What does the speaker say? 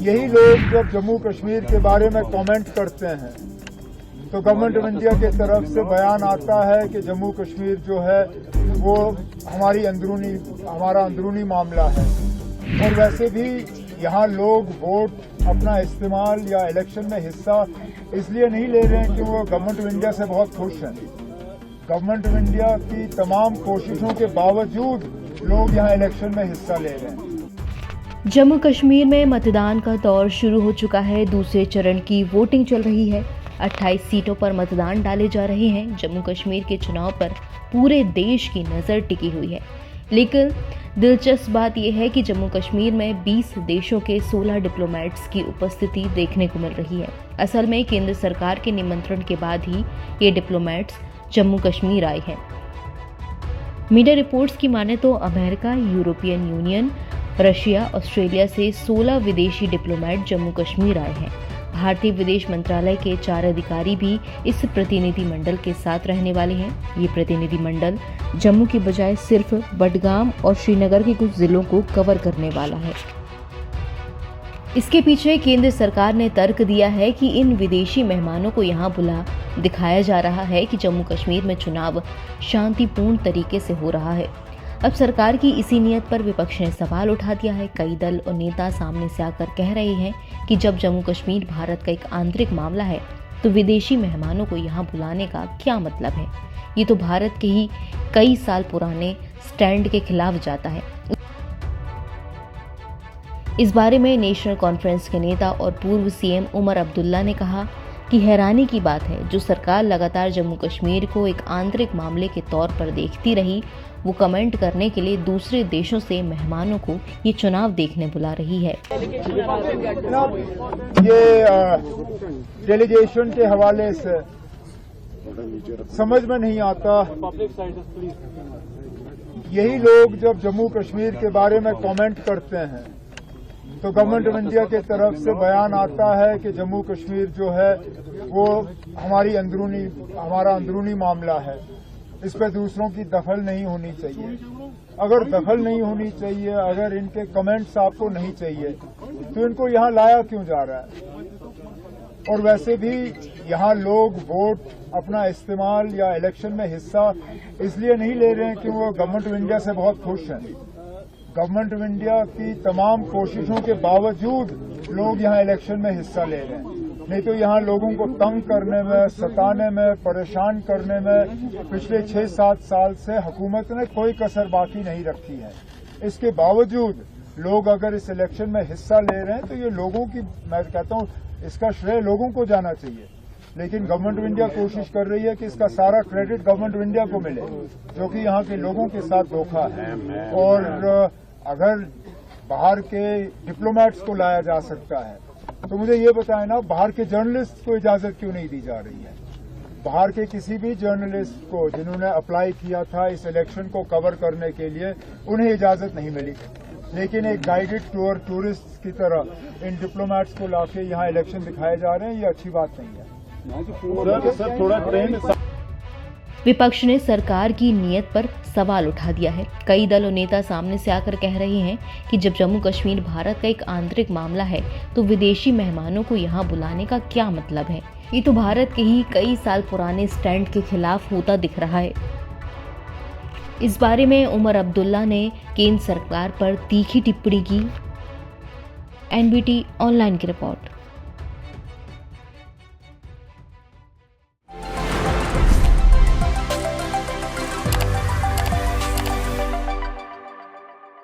यही लोग जब जम्मू कश्मीर के बारे में कमेंट करते हैं तो गवर्नमेंट ऑफ इंडिया की तरफ से बयान आता है कि जम्मू कश्मीर जो है वो हमारा अंदरूनी मामला है। और वैसे भी यहाँ लोग वोट अपना इस्तेमाल या इलेक्शन में हिस्सा इसलिए नहीं ले रहे हैं कि वो गवर्नमेंट ऑफ इंडिया से बहुत खुश हैं। गवर्नमेंट ऑफ इंडिया की तमाम कोशिशों के बावजूद लोग यहाँ इलेक्शन में हिस्सा ले रहे हैं। जम्मू कश्मीर में मतदान का दौर शुरू हो चुका है। दूसरे चरण की वोटिंग चल रही है। 28 सीटों पर मतदान डाले जा रहे हैं। जम्मू कश्मीर के चुनाव पर पूरे देश की नज़र टिकी हुई है। लेकिन दिलचस्प बात यह है कि जम्मू कश्मीर में 20 देशों के 16 डिप्लोमेट्स की उपस्थिति देखने को मिल रही है। असल में केंद्र सरकार के निमंत्रण के बाद ही ये डिप्लोमेट्स जम्मू कश्मीर आए हैं। मीडिया रिपोर्ट्स की माने तो America, European union, Russia, Australia से 16 विदेशी डिप्लोमेट जम्मू कश्मीर आए हैं। भारतीय विदेश मंत्रालय के 4 अधिकारी भी इस प्रतिनिधि मंडल के साथ रहने वाले हैं। ये प्रतिनिधि मंडल जम्मू की बजाय सिर्फ बडगाम और श्रीनगर के कुछ जिलों को कवर करने वाला है। इसके पीछे केंद्र सरकार ने तर्क दिया है कि इन विदेशी मेहमानों को यहाँ बुला दिखाया जा रहा है कि जम्मू कश्मीर में चुनाव शांतिपूर्ण तरीके से हो रहा है। अब सरकार की इसी नीयत पर विपक्ष ने सवाल उठा दिया है। कई दल और नेता सामने से आकर कह रहे हैं कि जब जम्मू कश्मीर भारत का एक आंतरिक मामला है तो विदेशी मेहमानों को यहाँ बुलाने का क्या मतलब है। ये तो भारत के ही कई साल पुराने स्टैंड के खिलाफ जाता है। इस बारे में नेशनल कॉन्फ्रेंस के नेता और पूर्व सीएम उमर अब्दुल्ला ने कहा कि हैरानी की बात है, जो सरकार लगातार जम्मू कश्मीर को एक आंतरिक मामले के तौर पर देखती रही, वो कमेंट करने के लिए दूसरे देशों से मेहमानों को ये चुनाव देखने बुला रही है। ये डेलीगेशन के हवाले से समझ में नहीं आता। यही लोग जब जम्मू कश्मीर के बारे में कमेंट करते हैं तो गवर्नमेंट ऑफ इंडिया की तरफ से बयान आता है कि जम्मू कश्मीर जो है वो हमारा अंदरूनी मामला है, इस पर दूसरों की दखल नहीं होनी चाहिए। अगर दखल नहीं होनी चाहिए, अगर इनके कमेंट्स आपको नहीं चाहिए तो इनको यहाँ लाया क्यों जा रहा है। और वैसे भी यहाँ लोग वोट अपना इस्तेमाल या इलेक्शन में हिस्सा इसलिए नहीं ले रहे हैं कि वो गवर्नमेंट ऑफ इंडिया से बहुत खुश हैं। गवर्नमेंट ऑफ इंडिया की तमाम कोशिशों के बावजूद लोग यहाँ इलेक्शन में हिस्सा ले रहे हैं। नहीं तो यहाँ लोगों को तंग करने में, सताने में, परेशान करने में पिछले 6-7 साल से हुकूमत ने कोई कसर बाकी नहीं रखी है। इसके बावजूद लोग अगर इस इलेक्शन में हिस्सा ले रहे हैं तो ये लोगों की, मैं कहता हूँ इसका श्रेय लोगों को जाना चाहिए। लेकिन गवर्नमेंट ऑफ इंडिया कोशिश कर रही है कि इसका सारा क्रेडिट गवर्नमेंट ऑफ इंडिया को मिले, जो कि यहाँ के लोगों के साथ धोखा है। और अगर बाहर के डिप्लोमेट्स को लाया जा सकता है तो मुझे ये बताएं ना, बाहर के जर्नलिस्ट को इजाजत क्यों नहीं दी जा रही है। बाहर के किसी भी जर्नलिस्ट को जिन्होंने अप्लाई किया था इस इलेक्शन को कवर करने के लिए, उन्हें इजाजत नहीं मिली। लेकिन एक गाइडेड टूर टूरिस्ट की तरह इन डिप्लोमेट्स को लाके यहाँ इलेक्शन दिखाए जा रहे हैं, ये अच्छी बात नहीं है। सर थोड़ा ट्रेंड। विपक्ष ने सरकार की नीयत पर सवाल उठा दिया है। कई दल और नेता सामने से आकर कह रहे हैं कि जब जम्मू कश्मीर भारत का एक आंतरिक मामला है तो विदेशी मेहमानों को यहाँ बुलाने का क्या मतलब है। ये तो भारत के ही कई साल पुराने स्टैंड के खिलाफ होता दिख रहा है। इस बारे में उमर अब्दुल्ला ने केंद्र सरकार पर तीखी टिप्पणी की। NBT ऑनलाइन की रिपोर्ट।